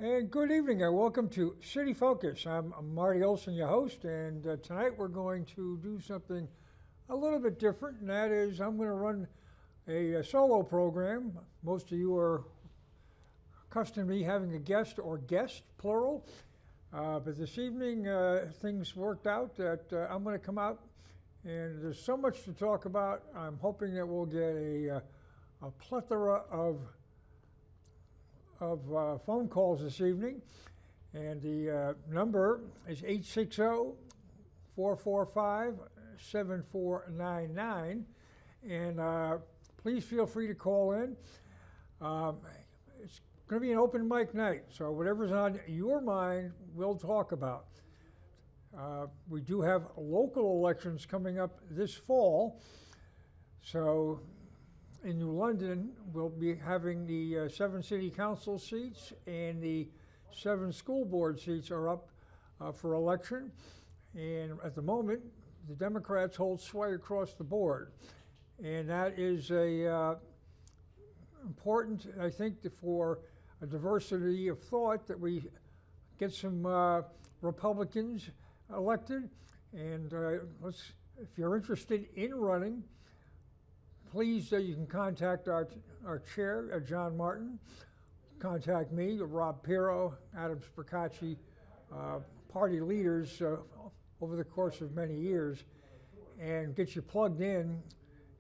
And good evening and welcome to City Focus. I'm Marty Olsen, your host, and tonight we're going to do something a little bit different, and that is I'm going to run a solo program. Most of you are accustomed to me having a guest or guest, plural, but this evening things worked out that I'm going to come out, and there's so much to talk about. I'm hoping that we'll get a plethora of phone calls this evening, and the number is 860-445-7499, and please feel free to call in. It's going to be an open mic night, so whatever's on your mind, we'll talk about. We do have local elections coming up this fall, so in New London, we'll be having the 7 city council seats, and the 7 school board seats are up for election. And at the moment, the Democrats hold sway across the board. And that is important, I think, for a diversity of thought, that we get some Republicans elected. And if you're interested in running, please, you can contact our chair, John Martin. Contact me, Rob Pirro, Adam Spracacci, party leaders over the course of many years, and get you plugged in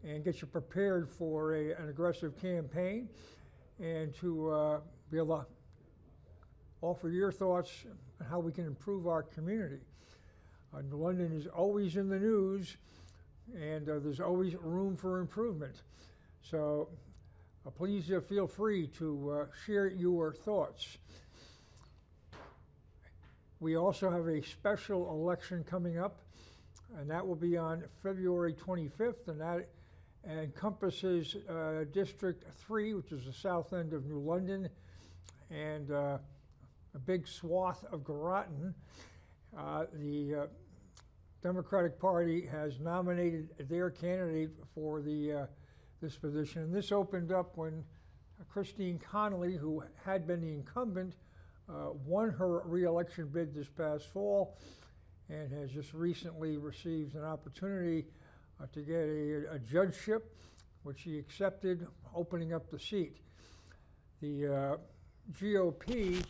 and get you prepared for an aggressive campaign, and to be able to offer your thoughts on how we can improve our community. New London is always in the news, and there's always room for improvement. So please feel free to share your thoughts. We also have a special election coming up, and that will be on February 25th, and that encompasses District 3, which is the south end of New London, and a big swath of Groton. The Democratic Party has nominated their candidate for this position, and this opened up when Christine Connolly, who had been the incumbent, won her re-election bid this past fall, and has just recently received an opportunity to get a judgeship, which she accepted, opening up the seat. The GOP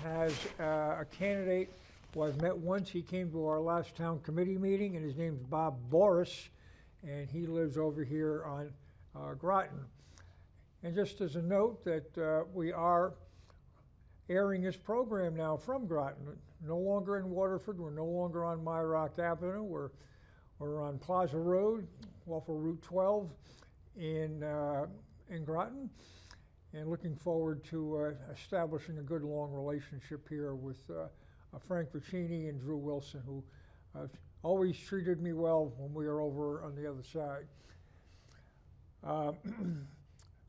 has a candidate who I've met once. He came to our last town committee meeting, and his name's Bob Boris, and he lives over here on Groton. And just as a note that we are airing this program now from Groton, no longer in Waterford. We're no longer on My Rock Avenue. We're on Plaza Road, off of Route 12 in Groton, and looking forward to establishing a good long relationship here with Frank Vicini and Drew Wilson, who always treated me well when we were over on the other side.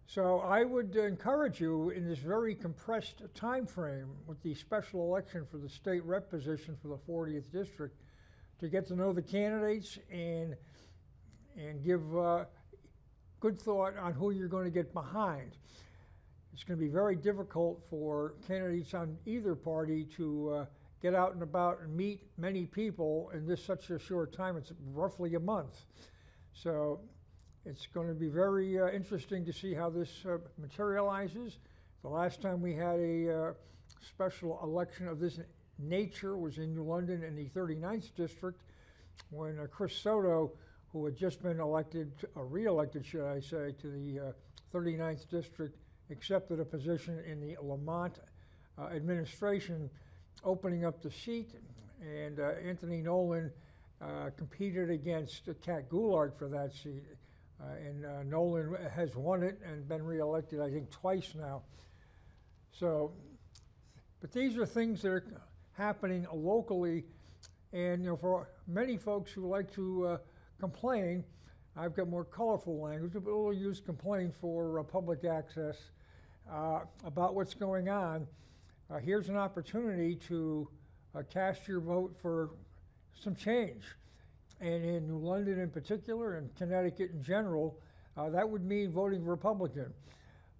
So I would encourage you, in this very compressed time frame with the special election for the state rep position for the 40th district, to get to know the candidates and give good thought on who you're going to get behind. It's going to be very difficult for candidates on either party to get out and about and meet many people in such a short time. It's roughly a month. So it's going to be very interesting to see how this materializes. The last time we had a special election of this nature was in New London in the 39th district, when Chris Soto, who had just been elected, or re-elected, should I say, to the 39th district, accepted a position in the Lamont administration, opening up the seat, and Anthony Nolan competed against Kat Goulart for that seat, and Nolan has won it and been re-elected, I think, twice now. So, but these are things that are happening locally, and for many folks who like to complain, I've got more colorful language, but we'll use complain for public access about what's going on. Here's an opportunity to cast your vote for some change. And in New London in particular, and Connecticut in general, that would mean voting Republican.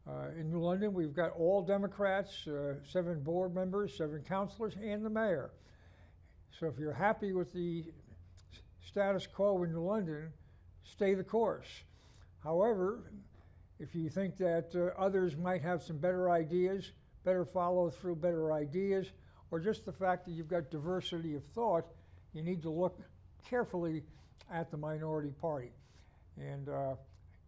In New London, we've got all Democrats, 7 board members, 7 councilors, and the mayor. So if you're happy with the status quo in New London, stay the course. However, if you think that others might have some better ideas, better follow through, better ideas, or just the fact that you've got diversity of thought, you need to look carefully at the minority party. And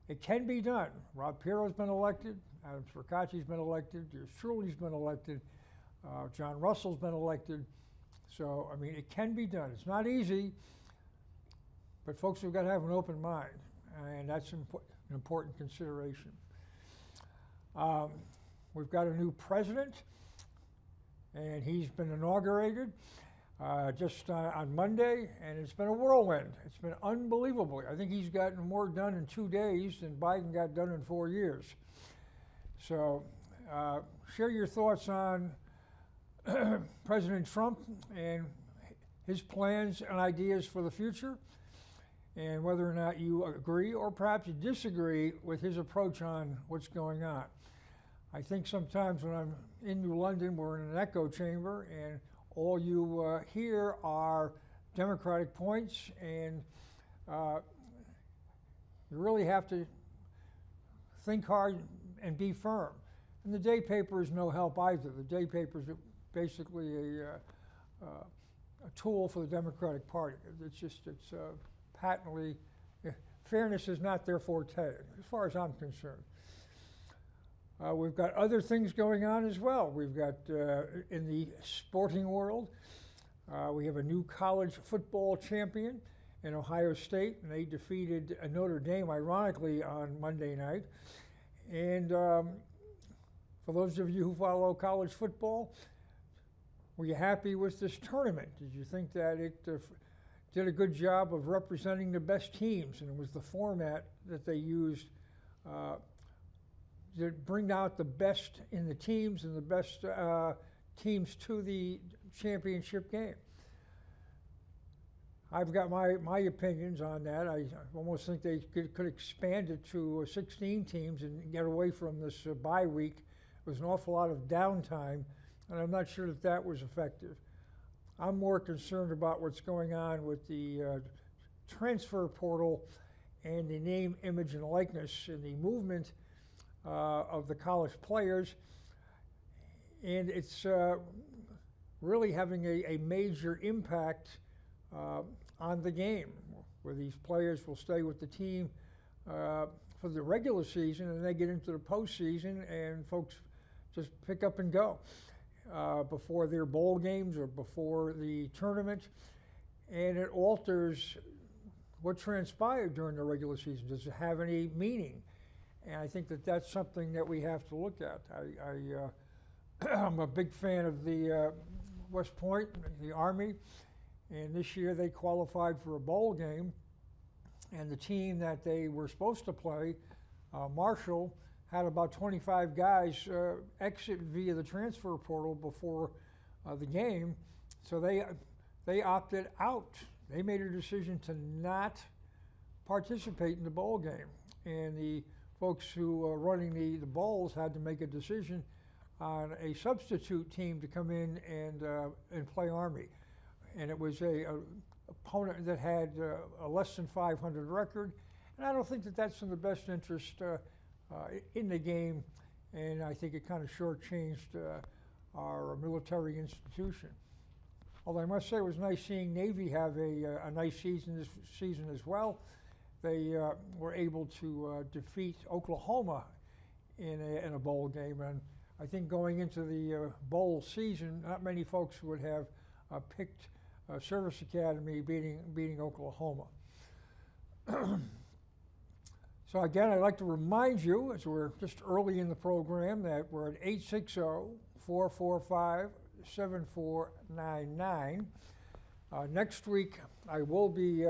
it can be done. Rob Piro's been elected, Adam Spercacci's been elected, yours truly's been elected, John Russell's been elected. So, I mean, it can be done. It's not easy, but folks have got to have an open mind, and that's an important consideration. We've got a new president, and he's been inaugurated just on Monday, and it's been a whirlwind. It's been unbelievable. I think he's gotten more done in 2 days than Biden got done in 4 years. So share your thoughts on President Trump and his plans and ideas for the future, and whether or not you agree or perhaps you disagree with his approach on what's going on. I think sometimes when I'm in New London, we're in an echo chamber, and all you hear are Democratic points, and you really have to think hard and be firm. And the day paper is no help either. The day paper is basically a tool for the Democratic Party. It's patently, fairness is not their forte, as far as I'm concerned. We've got other things going on as well. We've got, in the sporting world, we have a new college football champion in Ohio State, and they defeated Notre Dame, ironically, on Monday night. And for those of you who follow college football, were you happy with this tournament? Did you think that it did a good job of representing the best teams, and it was the format that they used to bring out the best in the teams and the best teams to the championship game? I've got my opinions on that. I almost think they could expand it to 16 teams and get away from this bye week. It was an awful lot of downtime, and I'm not sure that was effective. I'm more concerned about what's going on with the transfer portal and the name, image, and likeness and the movement of the college players. And it's really having a major impact on the game, where these players will stay with the team for the regular season, and they get into the postseason, and folks just pick up and go before their bowl games or before the tournament, and it alters what transpired during the regular season. Does it have any meaning? And I think that that's something that we have to look at. I'm a big fan of the West Point, the Army, and this year they qualified for a bowl game, and the team that they were supposed to play, Marshall, had about 25 guys exit via the transfer portal before the game, so they opted out. They made a decision to not participate in the bowl game, and the folks who are running the bowls had to make a decision on a substitute team to come in and play Army. And it was a opponent that had a less than 500 record, and I don't think that that's in the best interest in the game, and I think it kind of shortchanged our military institution. Although I must say it was nice seeing Navy have a nice season this season as well. They were able to defeat Oklahoma in a bowl game, and I think going into the bowl season, not many folks would have picked Service Academy beating Oklahoma. So again, I'd like to remind you, as we're just early in the program, that we're at 860-445-7499. Next week, I will be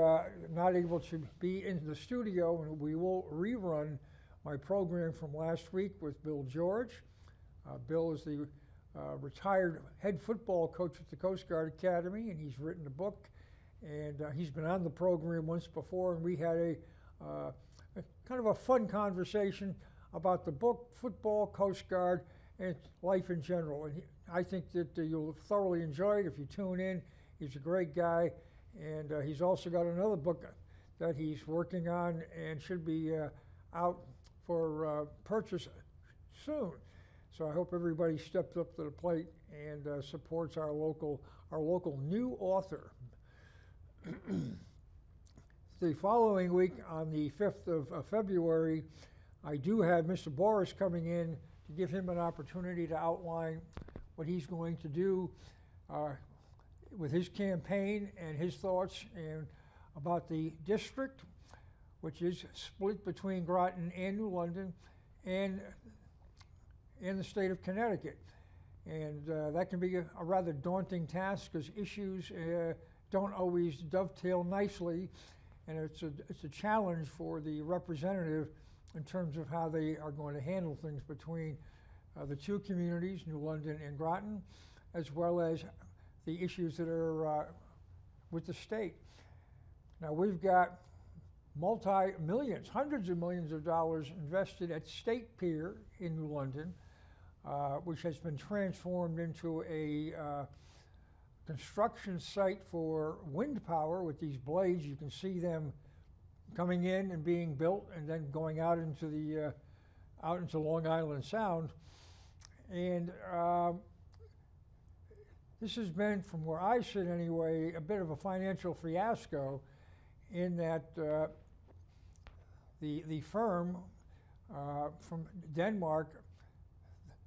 not able to be in the studio, and we will rerun my program from last week with Bill George. Bill is the retired head football coach at the Coast Guard Academy, and he's written a book, and he's been on the program once before, and we had a kind of a fun conversation about the book, football, Coast Guard, and life in general. And I think that you'll thoroughly enjoy it if you tune in. He's a great guy, and he's also got another book that he's working on and should be out for purchase soon. So I hope everybody steps up to the plate and supports our local new author. The following week, on the 5th of February, I do have Mr. Boris coming in to give him an opportunity to outline what he's going to do with his campaign and his thoughts and about the district, which is split between Groton and New London and the state of Connecticut. And that can be a rather daunting task because issues don't always dovetail nicely, and it's a challenge for the representative in terms of how they are going to handle things between the two communities, New London and Groton, as well as the issues that are with the state. Now we've got multi-millions, hundreds of millions of dollars invested at State Pier in New London, which has been transformed into a construction site for wind power with these blades. You can see them coming in and being built and then going out into the out into Long Island Sound. And this has been, from where I sit anyway, a bit of a financial fiasco in that the firm from Denmark,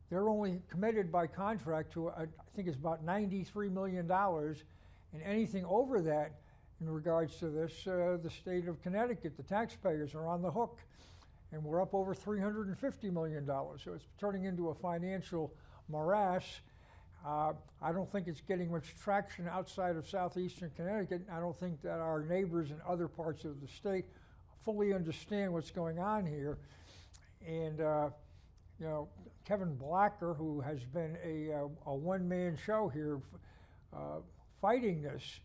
they're only committed by contract to, I think it's about $93 million, and anything over that in regards to this, the state of Connecticut, the taxpayers are on the hook, and we're up over $350 million. So it's turning into a financial morass. I don't think it's getting much traction outside of Southeastern Connecticut. I don't think that our neighbors in other parts of the state fully understand what's going on here. And you know, Kevin Blacker, who has been a one-man show here fighting this,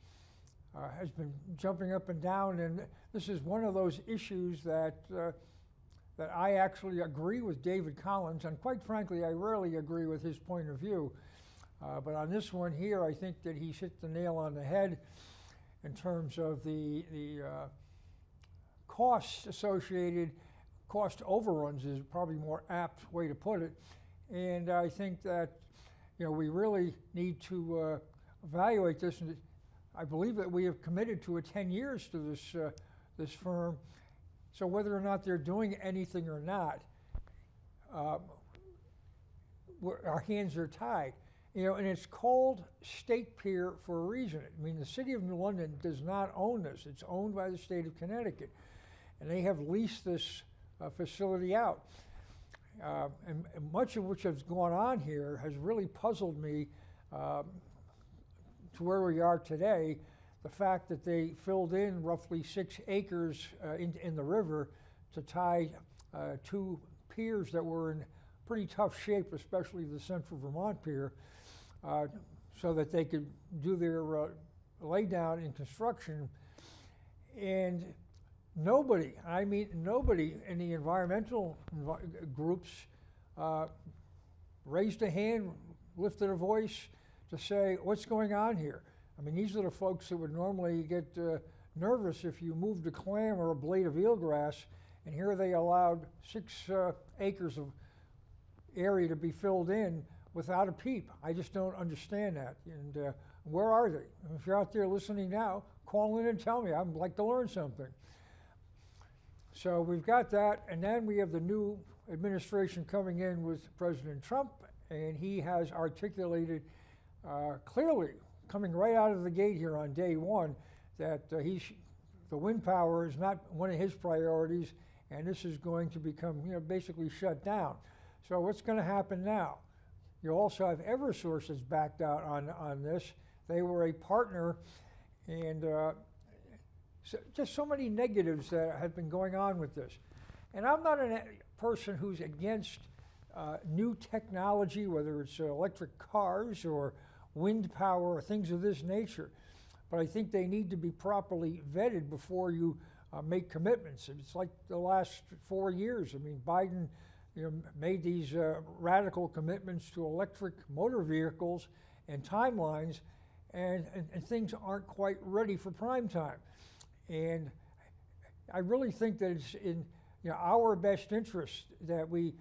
has been jumping up and down, and this is one of those issues that that I actually agree with David Collins, and quite frankly, I rarely agree with his point of view. But on this one here, I think that he's hit the nail on the head in terms of the costs associated. Cost overruns is probably a more apt way to put it. And I think that, you know, we really need to evaluate this. And I believe that we have committed to 10 years to this, this firm. So whether or not they're doing anything or not, our hands are tied. You know, and it's called State Pier for a reason. I mean, the city of New London does not own this. It's owned by the state of Connecticut. And they have leased this facility out. And much of which has gone on here has really puzzled me to where we are today. The fact that they filled in roughly 6 acres in the river to tie 2 piers that were in pretty tough shape, especially the Central Vermont Pier, so that they could do their lay down in construction. And nobody, I mean nobody in the environmental groups raised a hand, lifted a voice to say, what's going on here? I mean, these are the folks that would normally get nervous if you moved a clam or a blade of eelgrass, and here they allowed 6 acres of area to be filled in without a peep. I just don't understand that. And where are they? If you're out there listening now, call in and tell me. I'd like to learn something. So we've got that, and then we have the new administration coming in with President Trump, and he has articulated clearly, coming right out of the gate here on day one, that the wind power is not one of his priorities, and this is going to become, you know, basically shut down. So what's going to happen now? You also have Eversource that's backed out on this. They were a partner, and just so many negatives that have been going on with this. And I'm not a person who's against new technology, whether it's electric cars or wind power or things of this nature. But I think they need to be properly vetted before you make commitments. It's like the last 4 years. I mean, Biden made these radical commitments to electric motor vehicles and timelines, and things aren't quite ready for prime time. And I really think that it's in our best interest that we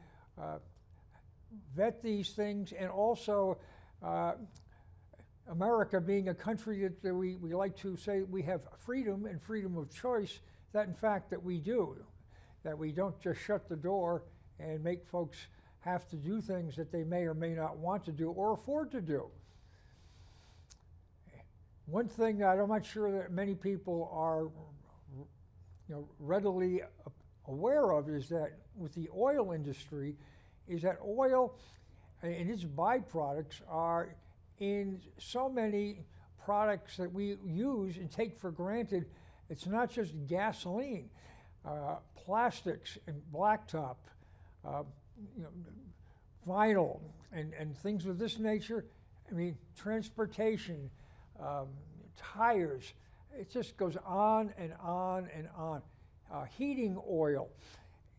vet these things, and also America being a country that we like to say we have freedom and freedom of choice, that in fact that we do, that we don't just shut the door and make folks have to do things that they may or may not want to do or afford to do. One thing that I'm not sure that many people are readily aware of is that with the oil industry, is that oil and its byproducts are in so many products that we use and take for granted. It's not just gasoline, plastics and blacktop, vinyl and things of this nature. I mean, transportation, tires, it just goes on and on and on. Heating oil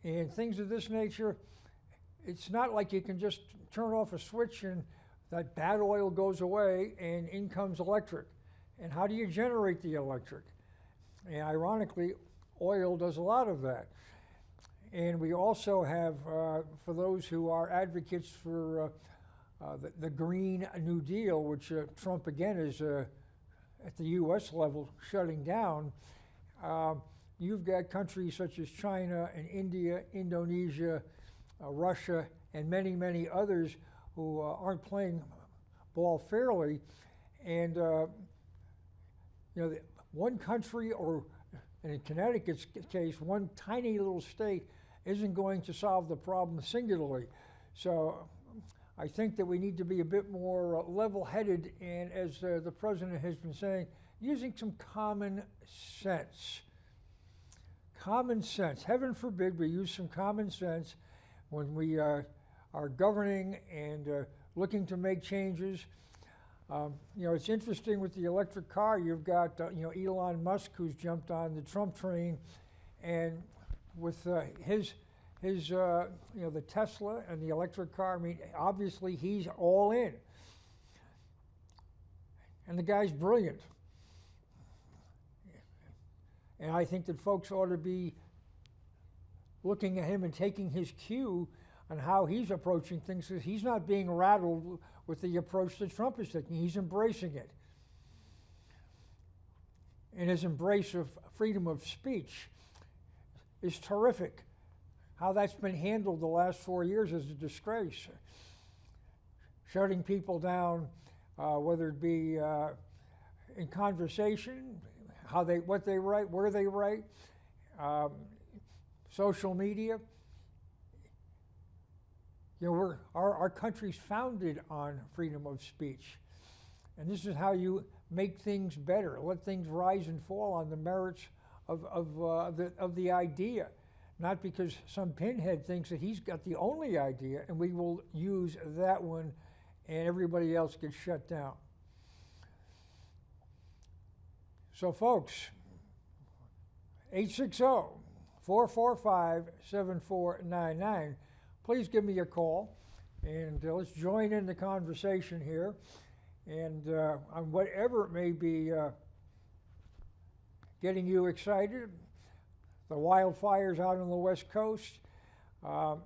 and things of this nature. It's not like you can just turn off a switch and that bad oil goes away and in comes electric. And how do you generate the electric? And ironically, oil does a lot of that. And we also have, for those who are advocates for the Green New Deal, which Trump again is at the US level shutting down, you've got countries such as China and India, Indonesia, Russia, and many, many others who aren't playing ball fairly. And one country, or in Connecticut's case, one tiny little state isn't going to solve the problem singularly. So I think that we need to be a bit more level-headed, and as the president has been saying, using some common sense. Common sense. Heaven forbid we use some common sense when we are governing and looking to make changes. It's interesting with the electric car. You've got Elon Musk, who's jumped on the Trump train, and with his the Tesla and the electric car. I mean, obviously he's all in, and the guy's brilliant. And I think that folks ought to be looking at him and taking his cue on how he's approaching things, because he's not being rattled with the approach that Trump is taking. He's embracing it. And his embrace of freedom of speech is terrific. How that's been handled the last 4 years is a disgrace. Shutting people down, whether it be in conversation, what they write, where they write, social media. Our country's founded on freedom of speech. And this is how you make things better, let things rise and fall on the merits of the idea. Not because some pinhead thinks that he's got the only idea and we will use that one and everybody else gets shut down. So folks, 860-445-7499. Please give me a call, and let's join in the conversation here. And on whatever it may be getting you excited, the wildfires out on the West Coast, how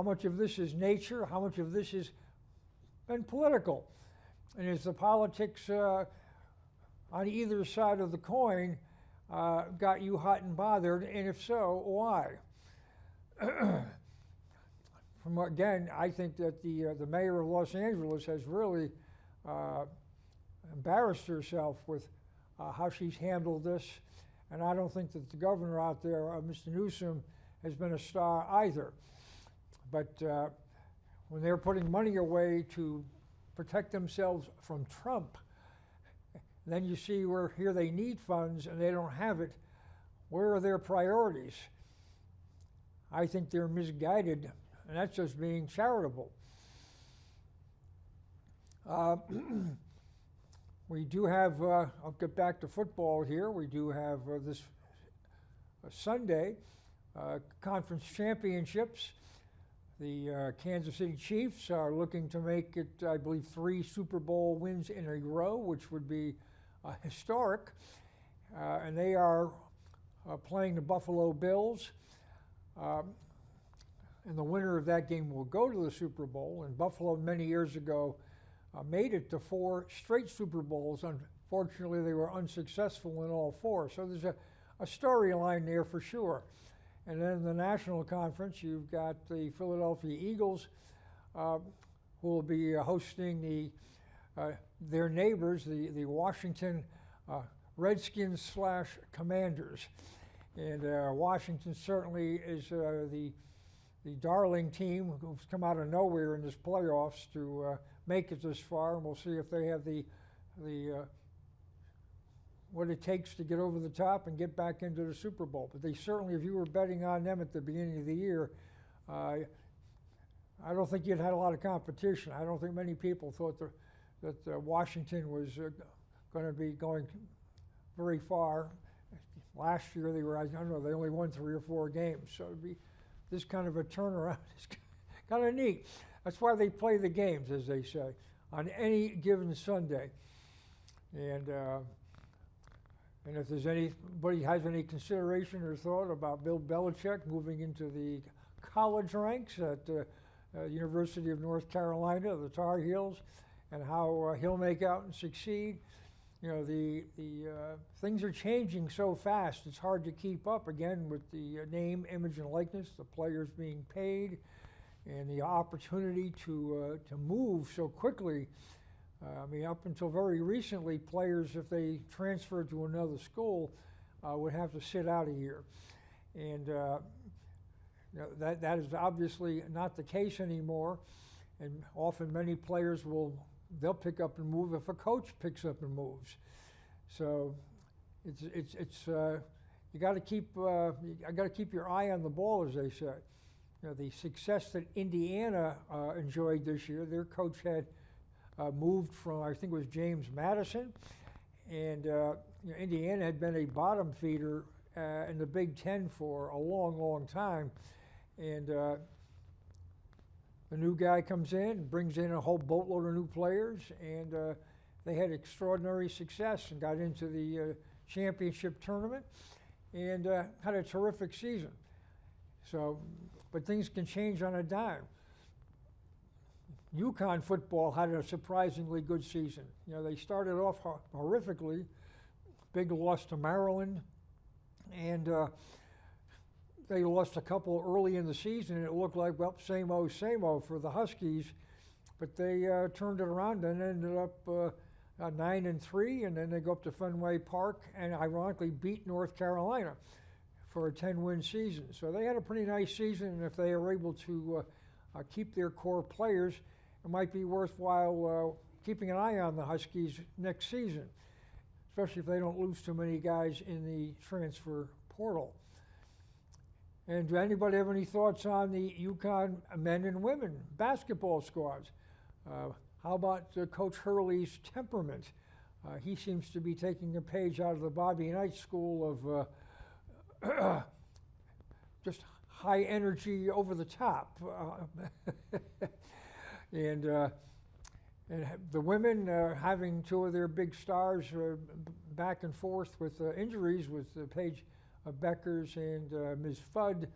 much of this is nature, how much of this has been political, and is the politics on either side of the coin got you hot and bothered, and if so, why? Again, I think that the mayor of Los Angeles has really embarrassed herself with how she's handled this, and I don't think that the governor out there, Mr. Newsom, has been a star either. But when they're putting money away to protect themselves from Trump, then you see where here they need funds and they don't have it. Where are their priorities? I think they're misguided, and that's just being charitable. We do have, I'll get back to football here, we do have this Sunday conference championships. The Kansas City Chiefs are looking to make it, I believe, 3 Super Bowl wins in a row, which would be historic. And they are playing the Buffalo Bills. And the winner of that game will go to the Super Bowl. And Buffalo, many years ago, made it to 4 straight Super Bowls. Unfortunately, they were unsuccessful in all 4. So there's a storyline there for sure. And then in the National Conference, you've got the Philadelphia Eagles, who will be hosting their neighbors, the Washington Redskins / Commanders. And Washington certainly is the darling team who's come out of nowhere in this playoffs to make it this far, and we'll see if they have the what it takes to get over the top and get back into the Super Bowl. But they certainly, if you were betting on them at the beginning of the year, I don't think you'd had a lot of competition. I don't think many people thought that Washington was going to be going very far. Last year they were, I don't know, they only won 3 or 4 games. So it'd be this kind of a turnaround is kind of neat. That's why they play the games, as they say, on any given Sunday. And if there's anybody has any consideration or thought about Bill Belichick moving into the college ranks at University of North Carolina, the Tar Heels, and how he'll make out and succeed, you know, the things are changing so fast. It's hard to keep up again with the name, image, and likeness, the players being paid, and the opportunity to move so quickly. I mean, up until very recently, players, if they transferred to another school, would have to sit out a year. And you know, that is obviously not the case anymore. And often many players they'll pick up and move if a coach picks up and moves. So it's you got to keep your eye on the ball, as they say. You know, the success that Indiana enjoyed this year, their coach had moved from, I think it was James Madison, and you know, Indiana had been a bottom feeder in the Big Ten for a long, long time, and the new guy comes in, brings in a whole boatload of new players, and they had extraordinary success and got into the championship tournament and had a terrific season. So, but things can change on a dime. UConn football had a surprisingly good season. You know, they started off horrifically, big loss to Maryland, and they lost a couple early in the season, and it looked like, well, same old for the Huskies, but they turned it around and ended up 9-3, and then they go up to Fenway Park and ironically beat North Carolina for a 10-win season. So they had a pretty nice season, and if they are able to keep their core players, it might be worthwhile keeping an eye on the Huskies next season, especially if they don't lose too many guys in the transfer portal. And do anybody have any thoughts on the UConn men and women basketball squads? How about Coach Hurley's temperament? He seems to be taking a page out of the Bobby Knight school of just high energy, over the top. And the women having 2 of their big stars back and forth with injuries with Paige Beckers and Ms. Fudd.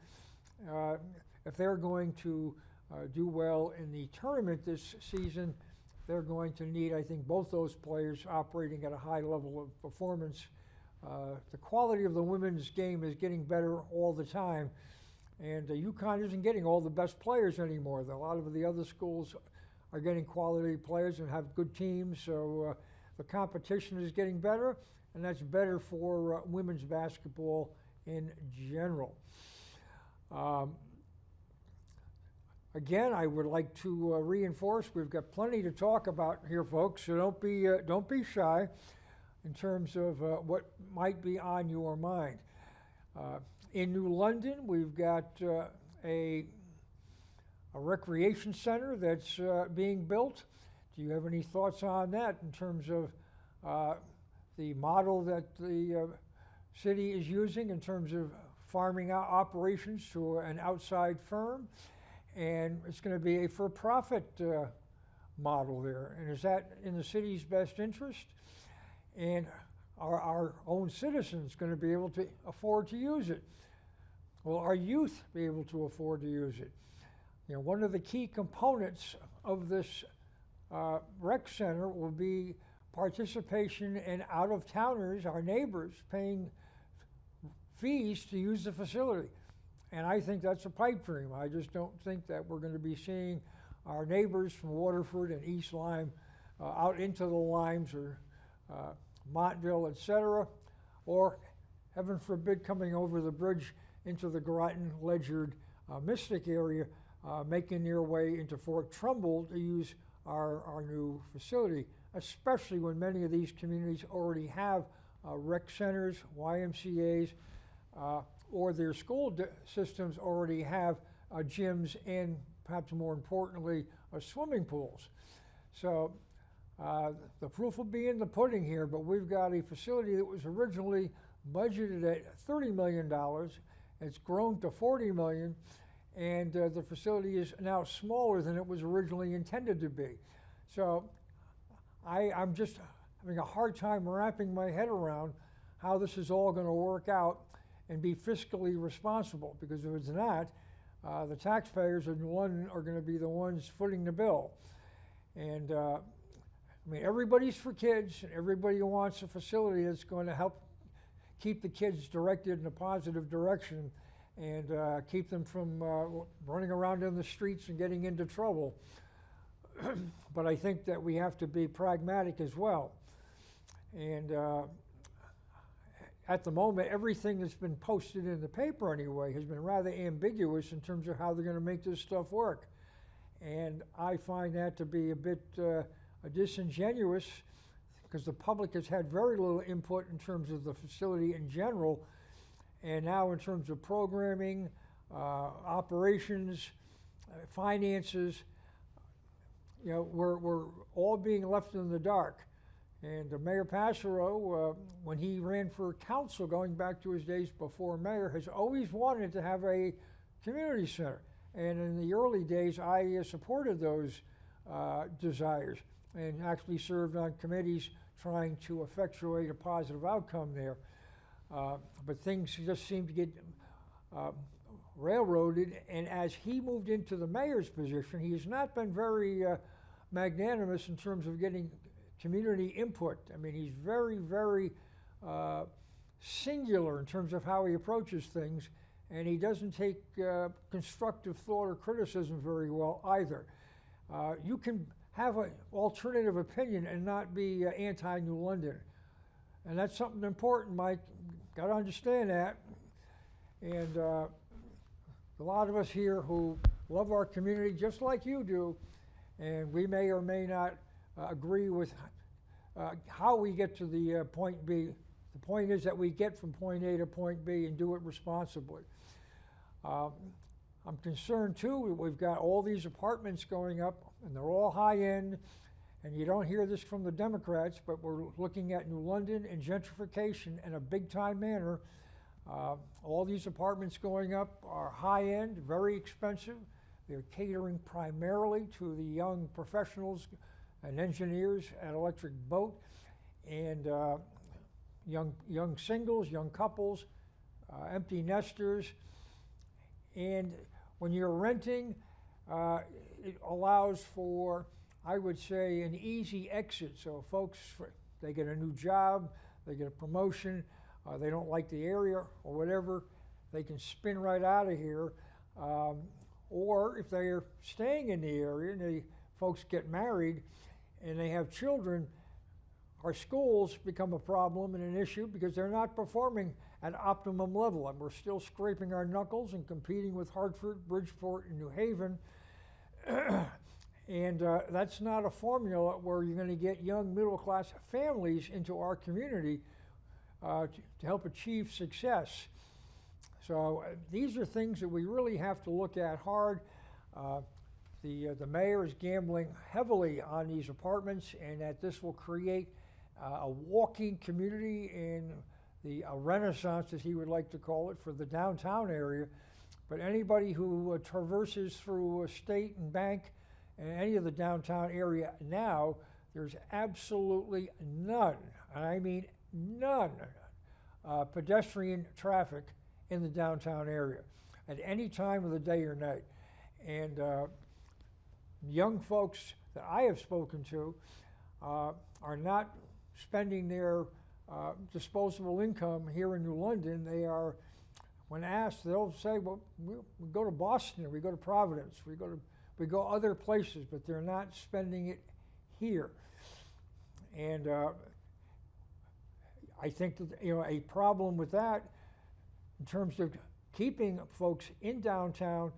If they're going to do well in the tournament this season, they're going to need, I think, both those players operating at a high level of performance. The quality of the women's game is getting better all the time. And UConn isn't getting all the best players anymore. A lot of the other schools are getting quality players and have good teams, so the competition is getting better, and that's better for women's basketball in general. Again, I would like to reinforce, we've got plenty to talk about here, folks, so don't be shy in terms of what might be on your mind. In New London, we've got a recreation center that's being built. Do you have any thoughts on that in terms of the model that the city is using in terms of farming out operations to an outside firm? and it's going to be a for-profit model there. And is that in the city's best interest? And are our own citizens going to be able to afford to use it? Will our youth be able to afford to use it? You know, one of the key components of this rec center will be participation in out-of-towners, our neighbors, paying fees to use the facility. And I think that's a pipe dream. I just don't think that we're going to be seeing our neighbors from Waterford and East Lyme out into the Limes or Montville, etc., or heaven forbid coming over the bridge into the Groton, Ledyard, Mystic area, making their way into Fort Trumbull to use our new facility, especially when many of these communities already have rec centers, YMCAs, or their school systems already have gyms and, perhaps more importantly, swimming pools. So the proof will be in the pudding here, but we've got a facility that was originally budgeted at $30 million. It's grown to $40 million, and the facility is now smaller than it was originally intended to be. So I'm just having a hard time wrapping my head around how this is all going to work out and be fiscally responsible, because if it's not, the taxpayers in London are going to be the ones footing the bill. And I mean, everybody's for kids, and everybody wants a facility that's going to help keep the kids directed in a positive direction and keep them from running around in the streets and getting into trouble. But I think that we have to be pragmatic as well. And at the moment, everything that's been posted in the paper anyway has been rather ambiguous in terms of how they're going to make this stuff work. And I find that to be a bit disingenuous, because the public has had very little input in terms of the facility in general, and now in terms of programming, operations, finances, you know, we're all being left in the dark. And Mayor Passero, when he ran for council, going back to his days before mayor, has always wanted to have a community center. And in the early days, I supported those desires and actually served on committees trying to effectuate a positive outcome there. But things just seem to get railroaded, and as he moved into the mayor's position, he has not been very magnanimous in terms of getting community input. I mean, he's very, very singular in terms of how he approaches things, and he doesn't take constructive thought or criticism very well either. You can have an alternative opinion and not be anti-New London. And that's something important, Mike. Got to understand that. And a lot of us here who love our community just like you do, and we may or may not agree with how we get to the point B. The point is that we get from point A to point B and do it responsibly. I'm concerned too, we've got all these apartments going up, and they're all high end, and you don't hear this from the Democrats, but we're looking at New London and gentrification in a big time manner. All these apartments going up are high end, very expensive. They're catering primarily to the young professionals and engineers at Electric Boat, and young singles, young couples, empty nesters. And when you're renting, it allows for, I would say, an easy exit. So folks, they get a new job, they get a promotion, they don't like the area or whatever, they can spin right out of here. Or if they're staying in the area and the folks get married and they have children, our schools become a problem and an issue because they're not performing at optimum level, and we're still scraping our knuckles and competing with Hartford, Bridgeport, and New Haven. And that's not a formula where you're going to get young middle-class families into our community to help achieve success. So these are things that we really have to look at hard. The mayor is gambling heavily on these apartments, and that this will create a walking community in a renaissance, as he would like to call it, for the downtown area. but anybody who traverses through State and Bank and any of the downtown area now, there's absolutely none, and I mean none, pedestrian traffic in the downtown area at any time of the day or night. And young folks that I have spoken to are not spending their disposable income here in New London. They are, when asked, they'll say, well, we go to Boston, we go to Providence, we go other places, but they're not spending it here. And I think that a problem with that, in terms of keeping folks in downtown,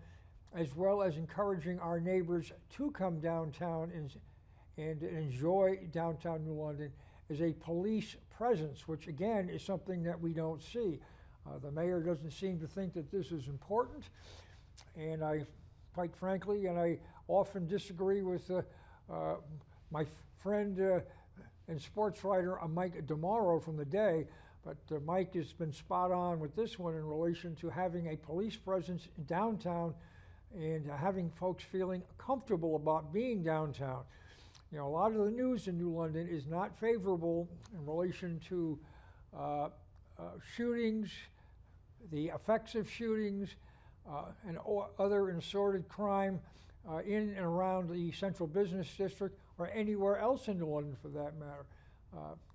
as well as encouraging our neighbors to come downtown and enjoy downtown New London, is a police presence, which again is something that we don't see. The mayor doesn't seem to think that this is important, and I, quite frankly, and I often disagree with my friend and sports writer Mike DeMauro from the Day, but Mike has been spot on with this one in relation to having a police presence downtown and having folks feeling comfortable about being downtown. A lot of the news in New London is not favorable in relation to shootings, the effects of shootings, and other assorted crime in and around the central business district or anywhere else in New London for that matter.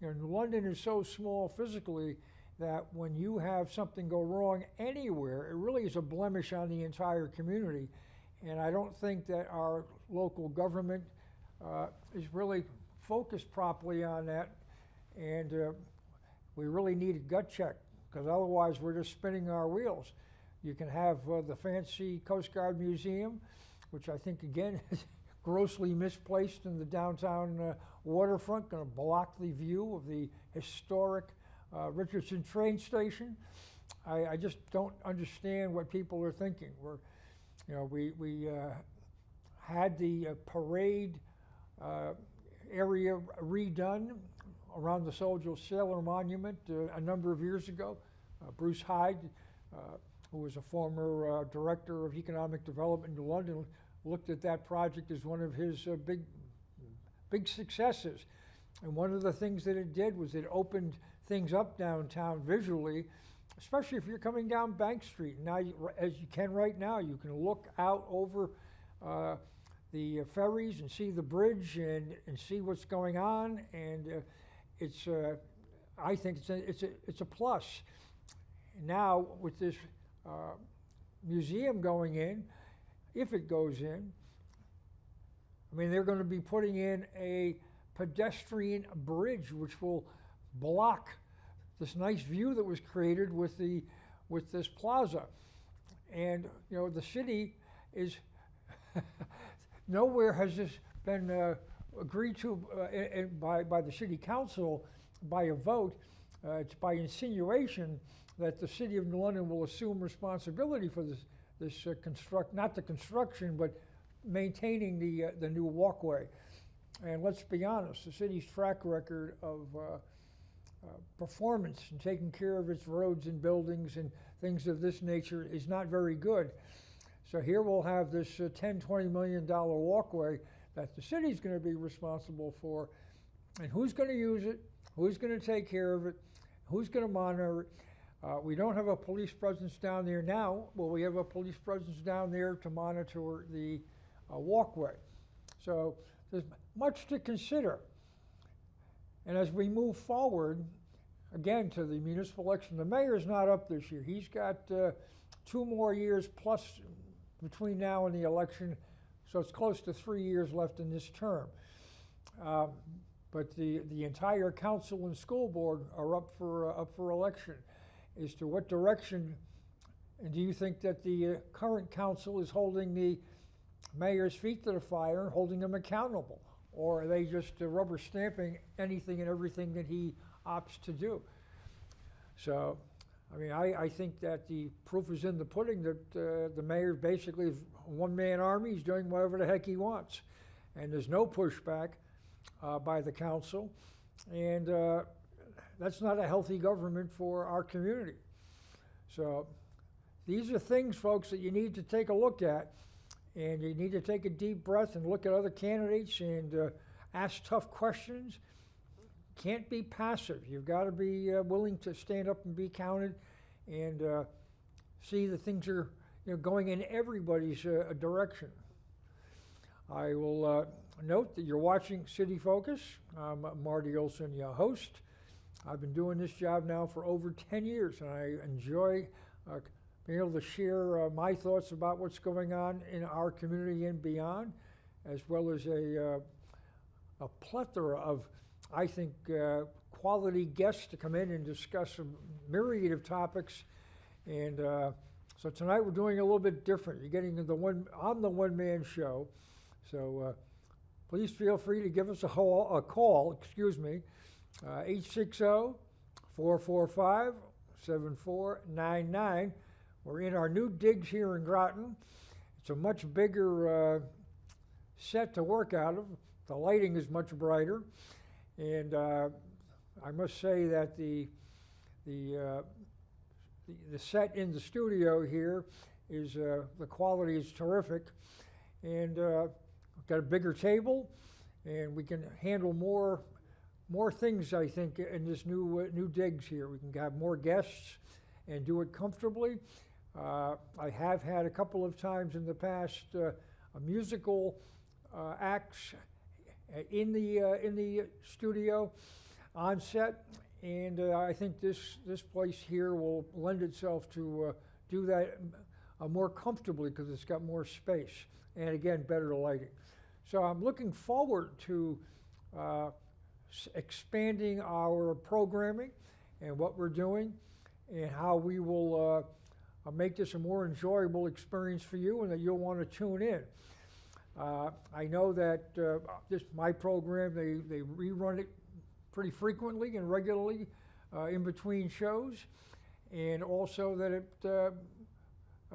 New London is so small physically that when you have something go wrong anywhere, it really is a blemish on the entire community. And I don't think that our local government is really focused properly on that. And we really need a gut check, because otherwise we're just spinning our wheels. You can have the fancy Coast Guard Museum, which I think again is grossly misplaced in the downtown waterfront, going to block the view of the historic Richardson train station. I just don't understand what people are thinking. We had the parade area redone around the Soldier Sailor Monument a number of years ago. Bruce Hyde, who was a former director of economic development in London, looked at that project as one of his big successes. And one of the things that it did was it opened things up downtown visually, especially if you're coming down Bank Street. Now, as you can right now, you can look out over the ferries and see the bridge and see what's going on, and it's I think it's a plus. Now with this museum going in, if it goes in, I mean, they're going to be putting in a pedestrian bridge which will block this nice view that was created with this plaza. And the city is nowhere has this been agreed to by the city council by a vote. It's by insinuation that the city of New London will assume responsibility for this not the construction, but maintaining the new walkway. And let's be honest, the city's track record of performance and taking care of its roads and buildings and things of this nature is not very good. So here we'll have this $10-20 million walkway that the city's going to be responsible for, and who's going to use it, who's going to take care of it, who's going to monitor it. We don't have a police presence down there now. Well, we have a police presence down there to monitor the walkway. So there's much to consider. And as we move forward, again, to the municipal election, the mayor's not up this year. He's got 2 more years plus between now and the election, so it's close to 3 years left in this term. But the entire council and school board are up for election. As to what direction, and do you think that the current council is holding the mayor's feet to the fire, holding them accountable? Or are they just rubber stamping anything and everything that he opts to do? So, I mean, I think that the proof is in the pudding that the mayor basically is a one-man army. He's doing whatever the heck he wants. And there's no pushback by the council. And that's not a healthy government for our community. So these are things, folks, that you need to take a look at, and you need to take a deep breath and look at other candidates and ask tough questions. Can't be passive. You've got to be willing to stand up and be counted, and see that things are going in everybody's direction. I will note that you're watching City Focus. I'm Marty Olsen, your host. I've been doing this job now for over 10 years, and I enjoy being able to share my thoughts about what's going on in our community and beyond, as well as a plethora of, I think, quality guests to come in and discuss a myriad of topics. And so tonight we're doing a little bit different. You're getting the one-man show. So please feel free to give us a call, 860-445-7499. We're in our new digs here in Groton. It's a much bigger set to work out of. The lighting is much brighter. And I must say that the set in the studio here is, the quality is terrific. And we've got a bigger table, and we can handle more things, I think, in this new digs here. We can have more guests and do it comfortably. I have had a couple of times in the past musical acts in the studio on set, and I think this place here will lend itself to do that more comfortably because it's got more space and, again, better lighting. So I'm looking forward to expanding our programming and what we're doing and how we will make this a more enjoyable experience for you and that you'll want to tune in. I know that my program, they rerun it pretty frequently and regularly in between shows, and also that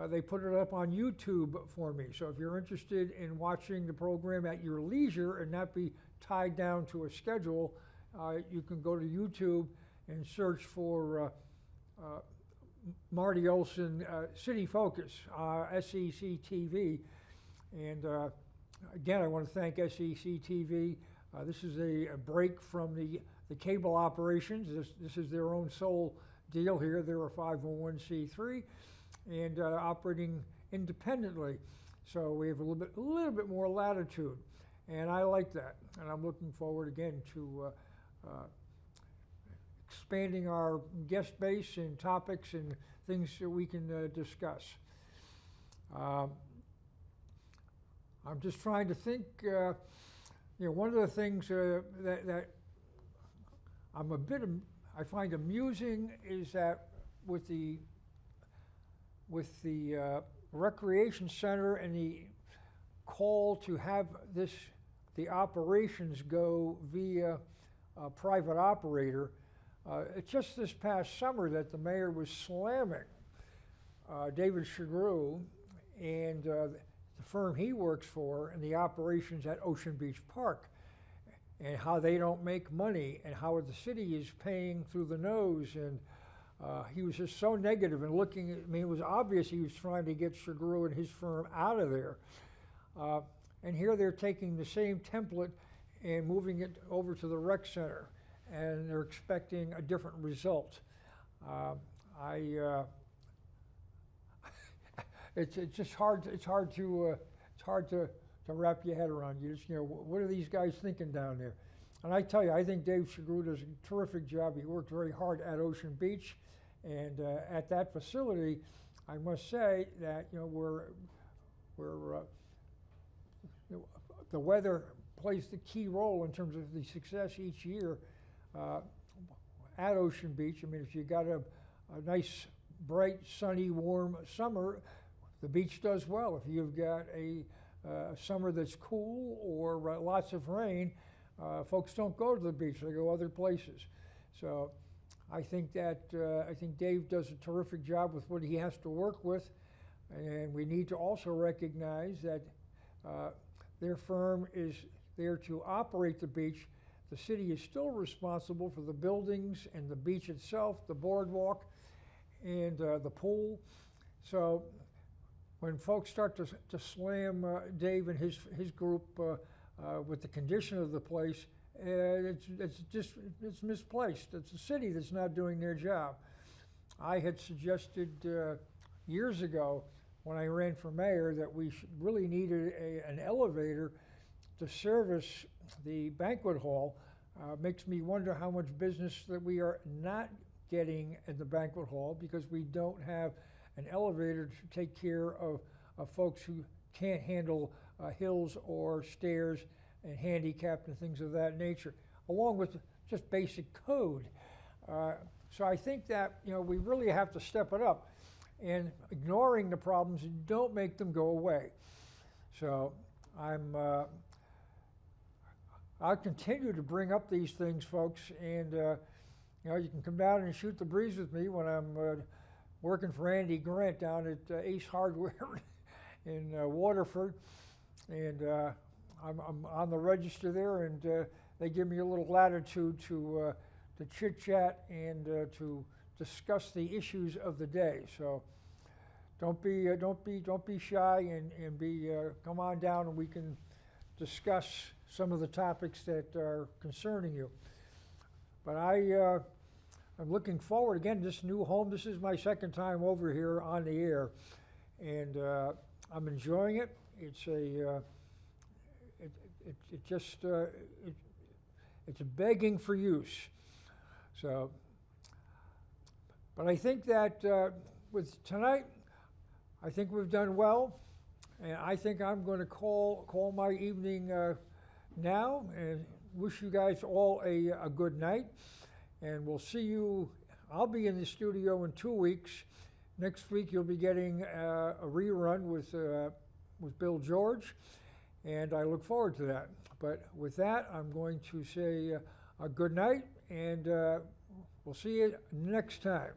they put it up on YouTube for me. So if you're interested in watching the program at your leisure and not be tied down to a schedule, you can go to YouTube and search for Marty Olsen City Focus, SEC TV. And again, I want to thank SEC TV. This is a break from the cable operations. This is their own sole deal here. They're a 501c3 and operating independently. So we have a little bit more latitude, and I like that. And I'm looking forward again to expanding our guest base and topics and things that we can discuss. I'm just trying to think. One of the things that I find amusing is that with the recreation center and the call to have the operations go via a private operator, it's just this past summer that the mayor was slamming David Shagru and the firm he works for and the operations at Ocean Beach Park, and how they don't make money and how the city is paying through the nose. And he was just so negative and looking at me. It was obvious he was trying to get Shagru and his firm out of there. And here they're taking the same template and moving it over to the rec center, and they're expecting a different result. It's just hard. It's hard to wrap your head around. You just, what are these guys thinking down there? And I tell you, I think Dave Shagru does a terrific job. He worked very hard at Ocean Beach, and at that facility, I must say that the weather plays the key role in terms of the success each year at Ocean Beach. I mean, if you got a nice, bright, sunny, warm summer, the beach does well. If you've got a summer that's cool or lots of rain, folks don't go to the beach; they go other places. So, I think Dave does a terrific job with what he has to work with, and we need to also recognize that their firm is there to operate the beach. The city is still responsible for the buildings and the beach itself, the boardwalk, and the pool. So when folks start to slam Dave and his group with the condition of the place, it's misplaced. It's the city that's not doing their job. I had suggested years ago when I ran for mayor that we really needed an elevator to service the banquet hall. Makes me wonder how much business that we are not getting in the banquet hall because we don't have an elevator to take care of folks who can't handle hills or stairs and handicapped and things of that nature, along with just basic code. So I think that we really have to step it up, and ignoring the problems don't make them go away. So I'll continue to bring up these things, folks, and you can come down and shoot the breeze with me when I'm working for Andy Grant down at Ace Hardware in Waterford, and I'm on the register there, and they give me a little latitude to chit chat and to discuss the issues of the day. So don't be shy and come on down and we can discuss some of the topics that are concerning you. But I'm looking forward, again, this new home. This is my second time over here on the air, and I'm enjoying it. It's it's begging for use. So, but I think that with tonight, I think we've done well, and I think I'm going to call my evening now, and wish you guys all a good night, and we'll see you. I'll be in the studio in 2 weeks. Next week you'll be getting a rerun with Bill George, and I look forward to that. But with that, I'm going to say a good night, and we'll see you next time.